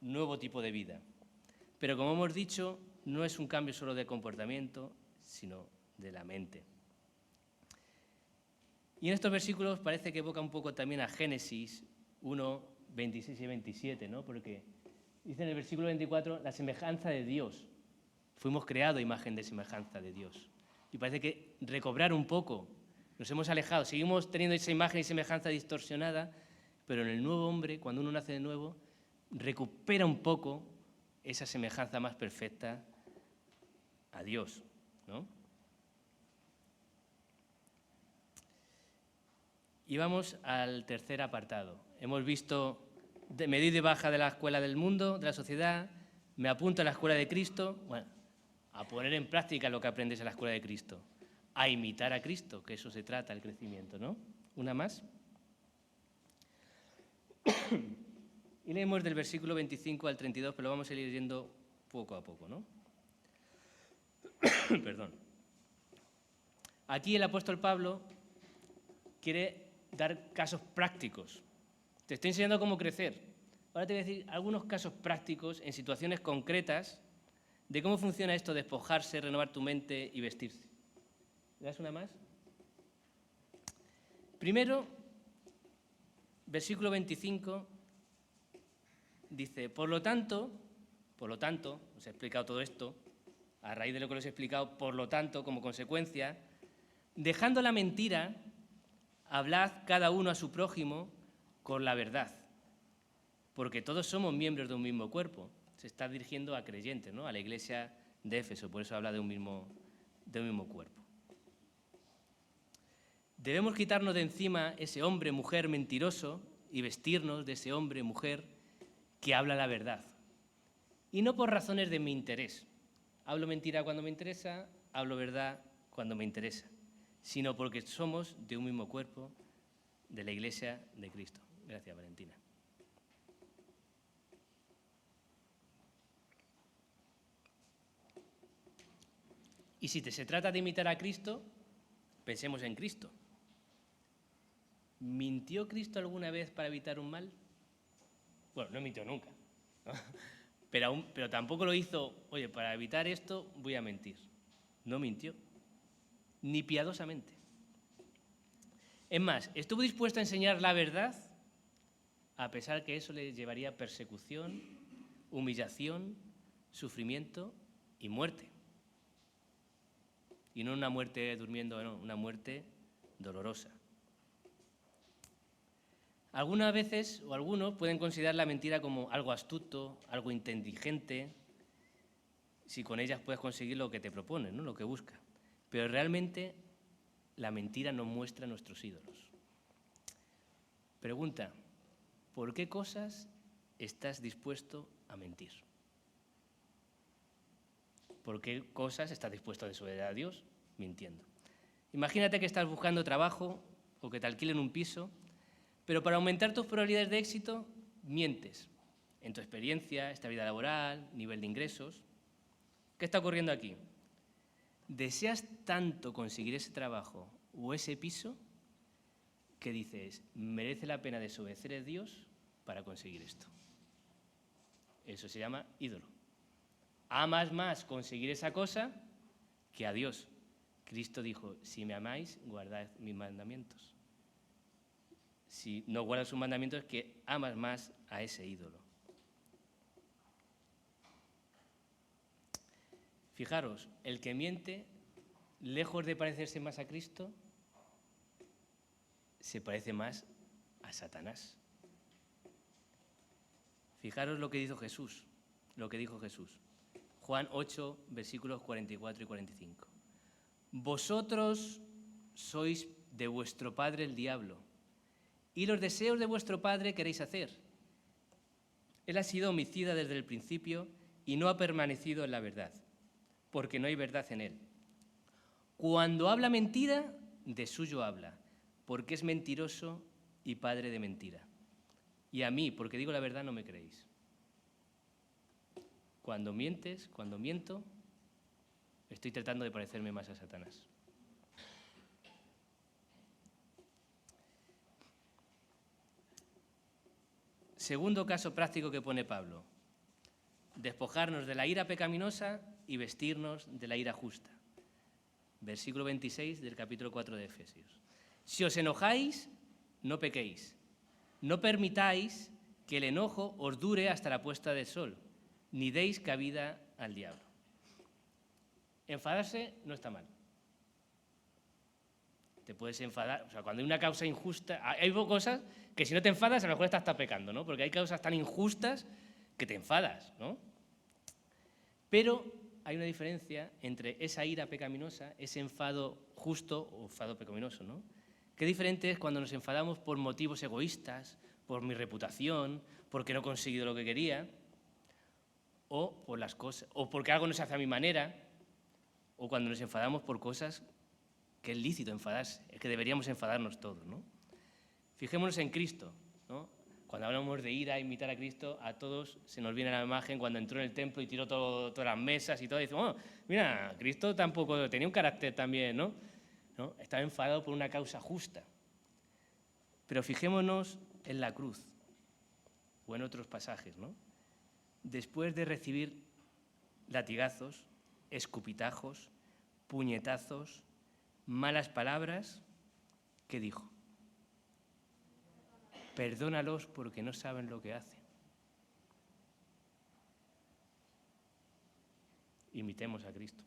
nuevo tipo de vida. Pero como hemos dicho, no es un cambio solo de comportamiento, sino de la mente. Y en estos versículos parece que evoca un poco también a Génesis 1, 26 y 27, ¿no? Porque dice en el versículo 24, la semejanza de Dios. Fuimos creados a imagen de semejanza de Dios. Y parece que recobrar un poco, nos hemos alejado, seguimos teniendo esa imagen y semejanza distorsionada, pero en el nuevo hombre, cuando uno nace de nuevo, recupera un poco esa semejanza más perfecta a Dios, ¿no? Y vamos al tercer apartado. Hemos visto, me doy de baja de la escuela del mundo, de la sociedad, me apunto a la escuela de Cristo, bueno, a poner en práctica lo que aprendes en la escuela de Cristo, a imitar a Cristo, que eso se trata, el crecimiento, ¿no? Una más. Y leemos del versículo 25 al 32, pero lo vamos a ir leyendo poco a poco, ¿no? Perdón. Aquí el apóstol Pablo quiere dar casos prácticos. Te estoy enseñando cómo crecer. Ahora te voy a decir algunos casos prácticos en situaciones concretas de cómo funciona esto, despojarse, renovar tu mente y vestirse. ¿Me das una más? Primero, versículo 25, dice, por lo tanto, os he explicado todo esto, a raíz de lo que os he explicado, por lo tanto, como consecuencia, dejando la mentira, hablad cada uno a su prójimo con la verdad, porque todos somos miembros de un mismo cuerpo. Se está dirigiendo a creyentes, ¿no? A la iglesia de Éfeso, por eso habla de un mismo cuerpo. Debemos quitarnos de encima ese hombre, mujer mentiroso y vestirnos de ese hombre, mujer que habla la verdad. Y no por razones de mi interés. Hablo mentira cuando me interesa, hablo verdad cuando me interesa, sino porque somos de un mismo cuerpo, de la Iglesia de Cristo. Gracias, Valentina. Y si se trata de imitar a Cristo, pensemos en Cristo. ¿Mintió Cristo alguna vez para evitar un mal? Bueno, no mintió nunca, ¿no? Pero tampoco lo hizo, oye, para evitar esto voy a mentir. No mintió, ni piadosamente. Es más, estuvo dispuesto a enseñar la verdad, a pesar que eso le llevaría persecución, humillación, sufrimiento y muerte. Y no una muerte durmiendo, no, una muerte dolorosa. Algunas veces, o algunos, pueden considerar la mentira como algo astuto, algo inteligente, si con ellas puedes conseguir lo que te propones, ¿no? Lo que buscas. Pero realmente la mentira nos muestra nuestros ídolos. Pregunta, ¿por qué cosas estás dispuesto a mentir? ¿Por qué cosas estás dispuesto a desobedecer a Dios mintiendo? Imagínate que estás buscando trabajo o que te alquilen un piso, pero para aumentar tus probabilidades de éxito, mientes en tu experiencia, estabilidad laboral, nivel de ingresos. ¿Qué está ocurriendo aquí? Deseas tanto conseguir ese trabajo o ese piso que dices, merece la pena desobedecer a Dios para conseguir esto. Eso se llama ídolo. Amas más conseguir esa cosa que a Dios. Cristo dijo, si me amáis, guardad mis mandamientos. Si no guardas sus mandamientos es que amas más a ese ídolo. Fijaros, el que miente, lejos de parecerse más a Cristo, se parece más a Satanás. Fijaros lo que dijo Jesús. Juan 8, versículos 44 y 45. Vosotros sois de vuestro padre el diablo, y los deseos de vuestro padre queréis hacer. Él ha sido homicida desde el principio y no ha permanecido en la verdad, porque no hay verdad en él. Cuando habla mentira, de suyo habla, porque es mentiroso y padre de mentira. Y a mí, porque digo la verdad, no me creéis. Cuando miento, estoy tratando de parecerme más a Satanás. Segundo caso práctico que pone Pablo. Despojarnos de la ira pecaminosa y vestirnos de la ira justa. Versículo 26 del capítulo 4 de Efesios. Si os enojáis, no pequéis. No permitáis que el enojo os dure hasta la puesta del sol, ni deis cabida al diablo. Enfadarse no está mal. Te puedes enfadar, o sea, cuando hay una causa injusta, hay cosas que si no te enfadas a lo mejor estás pecando, ¿no? Porque hay causas tan injustas que te enfadas, ¿no? Pero hay una diferencia entre esa ira pecaminosa, ese enfado justo o enfado pecaminoso, ¿no? Qué diferente es cuando nos enfadamos por motivos egoístas, por mi reputación, porque no he conseguido lo que quería, o por las cosas, o porque algo no se hace a mi manera, o cuando nos enfadamos por cosas que es lícito enfadarse, es que deberíamos enfadarnos todos, ¿no? Fijémonos en Cristo, ¿no? Cuando hablamos de ir a imitar a Cristo, a todos se nos viene la imagen cuando entró en el templo y tiró todas las mesas y todo, y dice, oh, mira, Cristo tampoco tenía un carácter también, ¿no? Estaba enfadado por una causa justa. Pero fijémonos en la cruz, o en otros pasajes, ¿no? Después de recibir latigazos, escupitajos, puñetazos, malas palabras, ¿qué dijo? Perdónalos porque no saben lo que hacen. Imitemos a Cristo.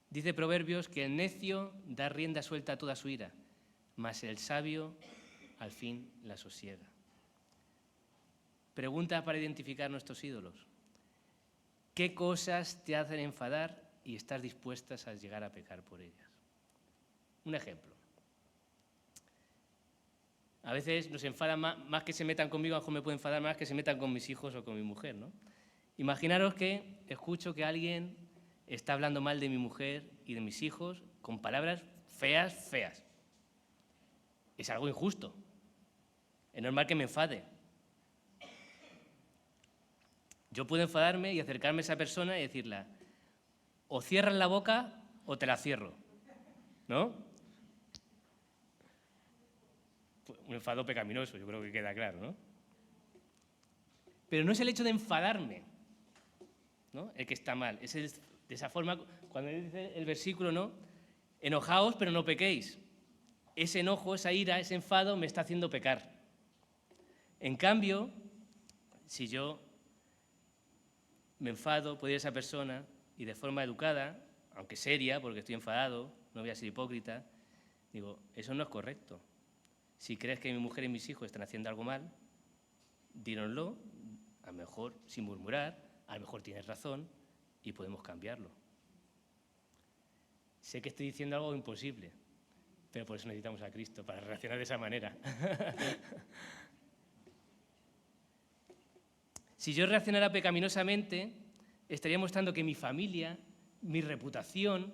Dice Proverbios que el necio da rienda suelta a toda su ira, mas el sabio al fin la sosiega. Pregunta para identificar nuestros ídolos. ¿Qué cosas te hacen enfadar y estás dispuestas a llegar a pecar por ellas? Un ejemplo. A veces nos enfadan más que se metan conmigo, a lo mejor me puede enfadar más que se metan con mis hijos o con mi mujer, ¿no? Imaginaros que escucho que alguien está hablando mal de mi mujer y de mis hijos con palabras feas. Es algo injusto. Es normal que me enfade. Yo puedo enfadarme y acercarme a esa persona y decirle, o cierras la boca o te la cierro, ¿no? Un enfado pecaminoso, yo creo que queda claro, ¿no? Pero no es el hecho de enfadarme, ¿no?, el que está mal. Es de esa forma, cuando dice el versículo, ¿no?, enojaos pero no pequéis. Ese enojo, esa ira, ese enfado me está haciendo pecar. En cambio, si yo me enfado, puede ir a esa persona y de forma educada, aunque seria, porque estoy enfadado, no voy a ser hipócrita, digo, eso no es correcto. Si crees que mi mujer y mis hijos están haciendo algo mal, dínoslo, a lo mejor sin murmurar, a lo mejor tienes razón y podemos cambiarlo. Sé que estoy diciendo algo imposible, pero por eso necesitamos a Cristo, para reaccionar de esa manera. Si yo reaccionara pecaminosamente, estaría mostrando que mi familia, mi reputación,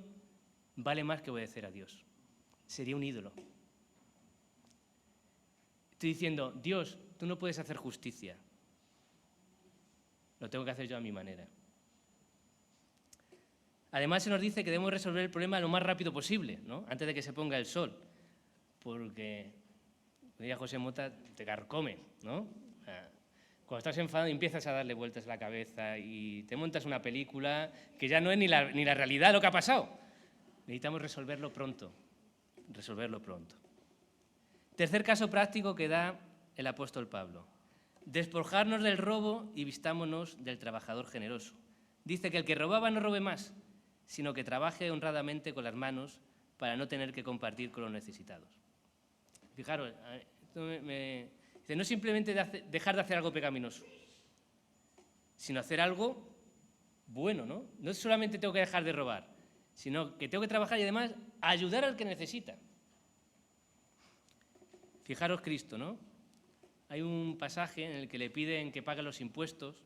vale más que obedecer a Dios. Sería un ídolo. Estoy diciendo, Dios, tú no puedes hacer justicia. Lo tengo que hacer yo a mi manera. Además, se nos dice que debemos resolver el problema lo más rápido posible, ¿no? Antes de que se ponga el sol. Porque, como diría José Mota, te carcome, ¿no? Cuando estás enfadado y empiezas a darle vueltas a la cabeza y te montas una película que ya no es ni la realidad lo que ha pasado. Necesitamos resolverlo pronto. Resolverlo pronto. Tercer caso práctico que da el apóstol Pablo. Despojarnos del robo y vistámonos del trabajador generoso. Dice que el que robaba no robe más, sino que trabaje honradamente con las manos para no tener que compartir con los necesitados. Fijaros, dice, no simplemente dejar de hacer algo pecaminoso, sino hacer algo bueno, ¿no? No solamente tengo que dejar de robar, sino que tengo que trabajar y además ayudar al que necesita. Fijaros Cristo, ¿no? Hay un pasaje en el que le piden que pague los impuestos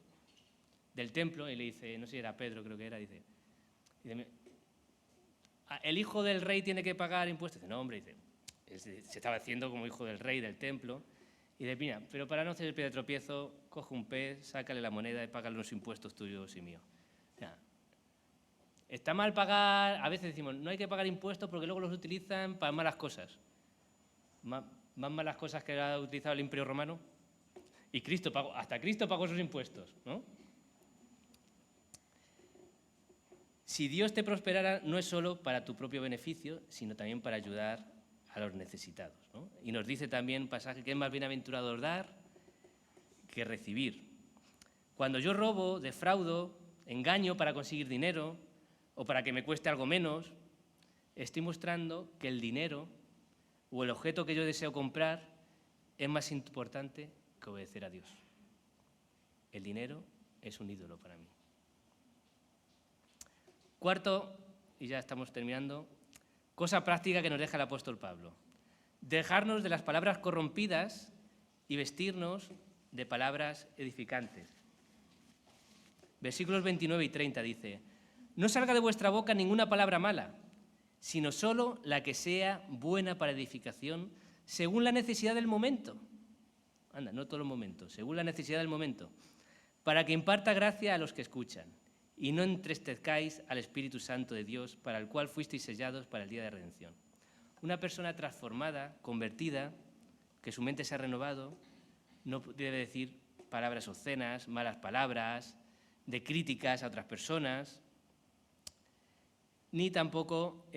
del templo y le dice, no sé si era Pedro, creo que era, dice ¿el hijo del rey tiene que pagar impuestos? Dice, no, hombre, dice, se estaba haciendo como hijo del rey, del templo. Y dice, mira, pero para no hacer el pie de tropiezo, coge un pez, sácale la moneda y págale los impuestos tuyos y míos. O sea, está mal pagar, a veces decimos, no hay que pagar impuestos porque luego los utilizan para malas cosas. Más malas cosas que ha utilizado el Imperio Romano. Y Cristo pagó, hasta Cristo pagó esos impuestos, ¿no? Si Dios te prosperara, no es solo para tu propio beneficio, sino también para ayudar a los necesitados, ¿no? Y nos dice también un pasaje que es más bienaventurado dar que recibir. Cuando yo robo, defraudo, engaño para conseguir dinero o para que me cueste algo menos, estoy mostrando que el dinero o el objeto que yo deseo comprar es más importante que obedecer a Dios. El dinero es un ídolo para mí. Cuarto, y ya estamos terminando, cosa práctica que nos deja el apóstol Pablo. Dejarnos de las palabras corrompidas y vestirnos de palabras edificantes. Versículos 29 y 30 dice, no salga de vuestra boca ninguna palabra mala, sino solo la que sea buena para edificación según la necesidad del momento. Anda, no todos los momentos, según la necesidad del momento, para que imparta gracia a los que escuchan. Y no entristezcáis al Espíritu Santo de Dios, para el cual fuisteis sellados para el día de redención. Una persona transformada, convertida, que su mente se ha renovado, no debe decir palabras obscenas, malas palabras, de críticas a otras personas, ni tampoco,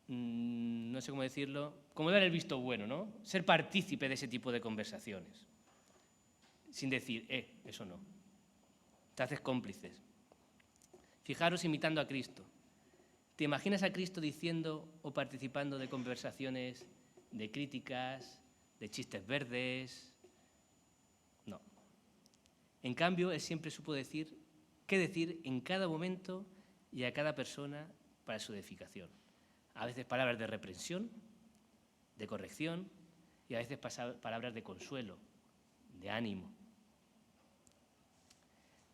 no sé cómo decirlo, como dar el visto bueno, ¿no? Ser partícipe de ese tipo de conversaciones, sin decir, eso no. Te haces cómplices. Fijaros imitando a Cristo. ¿Te imaginas a Cristo diciendo o participando de conversaciones de críticas, de chistes verdes? No. En cambio, Él siempre supo decir qué decir en cada momento y a cada persona para su edificación. A veces palabras de reprensión, de corrección y a veces palabras de consuelo, de ánimo.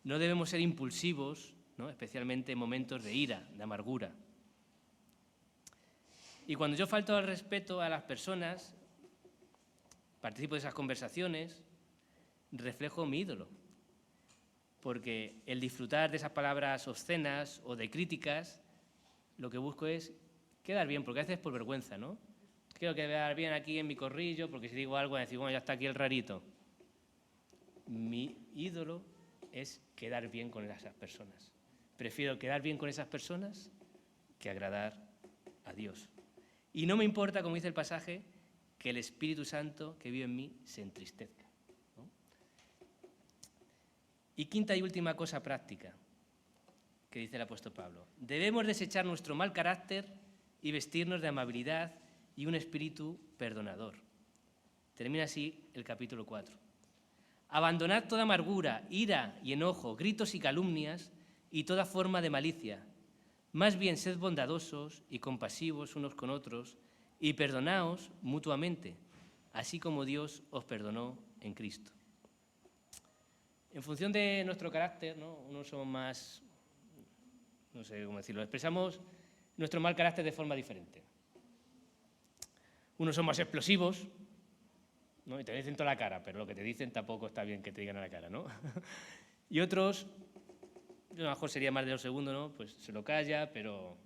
No debemos ser impulsivos, ¿no? Especialmente en momentos de ira, de amargura. Y cuando yo falto al respeto a las personas, participo de esas conversaciones, reflejo mi ídolo. Porque el disfrutar de esas palabras obscenas o de críticas, lo que busco es quedar bien, porque a veces es por vergüenza, ¿no? Quiero quedar bien aquí en mi corrillo, porque si digo algo, van a decir, bueno, ya está aquí el rarito. Mi ídolo es quedar bien con esas personas. Prefiero quedar bien con esas personas que agradar a Dios. Y no me importa, como dice el pasaje, que el Espíritu Santo que vive en mí se entristezca, ¿no? Y quinta y última cosa práctica. que dice el apóstol Pablo. Debemos desechar nuestro mal carácter y vestirnos de amabilidad y un espíritu perdonador. Termina así el capítulo 4. Abandonad toda amargura, ira y enojo, gritos y calumnias y toda forma de malicia. Más bien sed bondadosos y compasivos unos con otros y perdonaos mutuamente, así como Dios os perdonó en Cristo. En función de nuestro carácter, ¿no? Unos somos más, no sé cómo decirlo, expresamos nuestro mal carácter de forma diferente. Unos son más explosivos, ¿no? Y te dicen toda la cara, pero lo que te dicen tampoco está bien que te digan a la cara, ¿no? Y otros, a lo mejor sería más de lo segundo, ¿no? Pues se lo calla, pero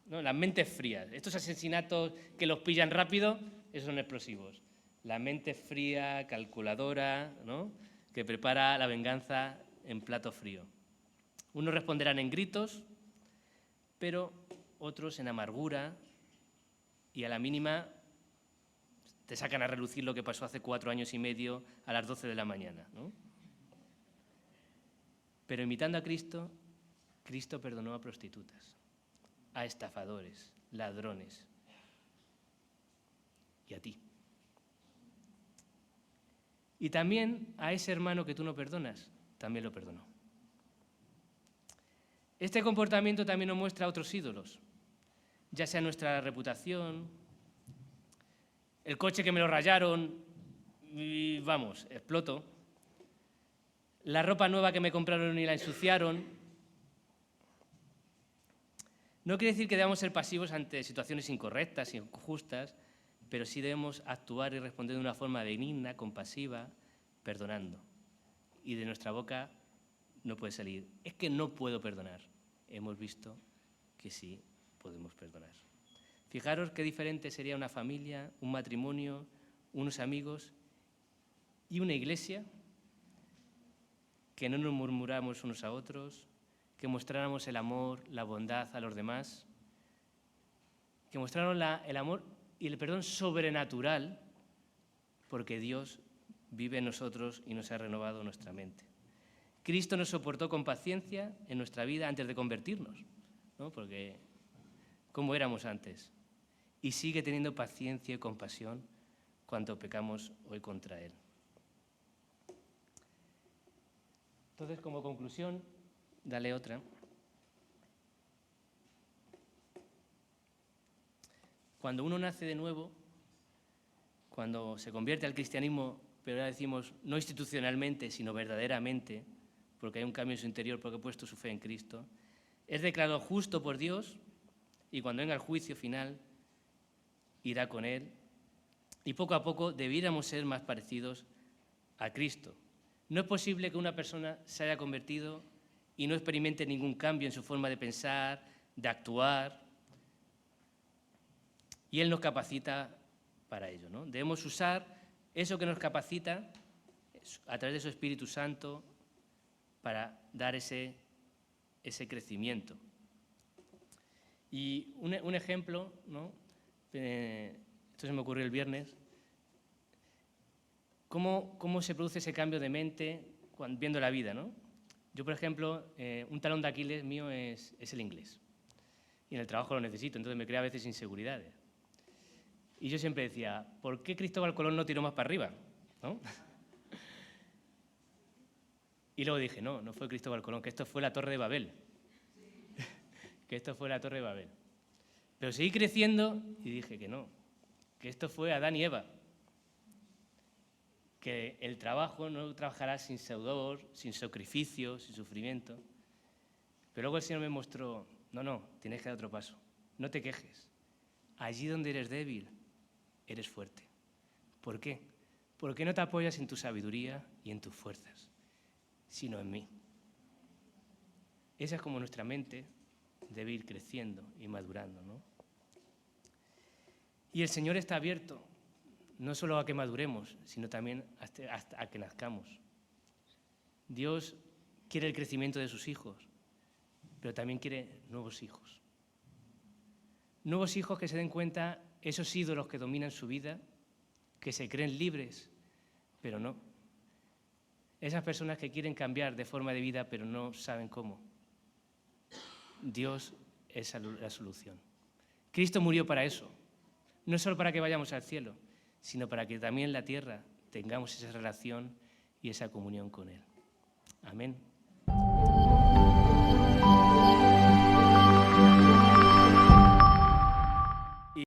¿no? Las mentes frías. Estos asesinatos que los pillan rápido, esos son explosivos. La mente fría, calculadora, ¿no? Que prepara la venganza en plato frío. Unos responderán en gritos, pero otros en amargura, y a la mínima te sacan a relucir lo que pasó hace 4 años y medio a las 12 de la mañana, ¿no? Pero imitando a Cristo, Cristo perdonó a prostitutas, a estafadores, ladrones y a ti. Y también a ese hermano que tú no perdonas, también lo perdonó. Este comportamiento también nos muestra otros ídolos, ya sea nuestra reputación, el coche que me lo rayaron y vamos, exploto, la ropa nueva que me compraron y la ensuciaron. No quiere decir que debamos ser pasivos ante situaciones incorrectas, injustas, pero sí debemos actuar y responder de una forma benigna, compasiva, perdonando. Y de nuestra boca no puede salir, es que no puedo perdonar. Hemos visto que sí podemos perdonar. Fijaros qué diferente sería una familia, un matrimonio, unos amigos y una iglesia que no nos murmuramos unos a otros, que mostráramos el amor, la bondad a los demás, que mostráramos el amor y el perdón sobrenatural, porque Dios vive en nosotros y nos ha renovado nuestra mente. Cristo nos soportó con paciencia en nuestra vida antes de convertirnos, ¿no? Porque ¿cómo éramos antes? Y sigue teniendo paciencia y compasión cuando pecamos hoy contra Él. Entonces, como conclusión, dale otra. Cuando uno nace de nuevo, cuando se convierte al cristianismo, pero ahora decimos no institucionalmente, sino verdaderamente, porque hay un cambio en su interior, porque ha puesto su fe en Cristo, es declarado justo por Dios y cuando venga el juicio final, irá con Él. Y poco a poco debiéramos ser más parecidos a Cristo. No es posible que una persona se haya convertido y no experimente ningún cambio en su forma de pensar, de actuar. Y Él nos capacita para ello, ¿no? Debemos usar eso que nos capacita a través de su Espíritu Santo para dar ese crecimiento. Y un ejemplo, ¿no? Esto se me ocurrió el viernes. ¿Cómo se produce ese cambio de mente viendo la vida, ¿no? Yo, por ejemplo, un talón de Aquiles mío es el inglés. Y en el trabajo lo necesito, entonces me crea a veces inseguridades. Y yo siempre decía, ¿por qué Cristóbal Colón no tiró más para arriba? ¿No? Y luego dije, no fue Cristóbal Colón, que esto fue la Torre de Babel. Que esto fue la Torre de Babel. Pero seguí creciendo y dije que no, que esto fue Adán y Eva. Que el trabajo no trabajará sin sudor, sin sacrificio, sin sufrimiento. Pero luego el Señor me mostró, no, tienes que dar otro paso. No te quejes. Allí donde eres débil, eres fuerte. ¿Por qué? Porque no te apoyas en tu sabiduría y en tus fuerzas, sino en mí. Esa es como nuestra mente debe ir creciendo y madurando, ¿no? Y el Señor está abierto, no solo a que maduremos, sino también hasta a que nazcamos. Dios quiere el crecimiento de sus hijos, pero también quiere nuevos hijos. Nuevos hijos que se den cuenta esos ídolos que dominan su vida, que se creen libres, pero no. Esas personas que quieren cambiar de forma de vida, pero no saben cómo. Dios es la solución. Cristo murió para eso, no solo para que vayamos al cielo, sino para que también en la tierra tengamos esa relación y esa comunión con Él. Amén.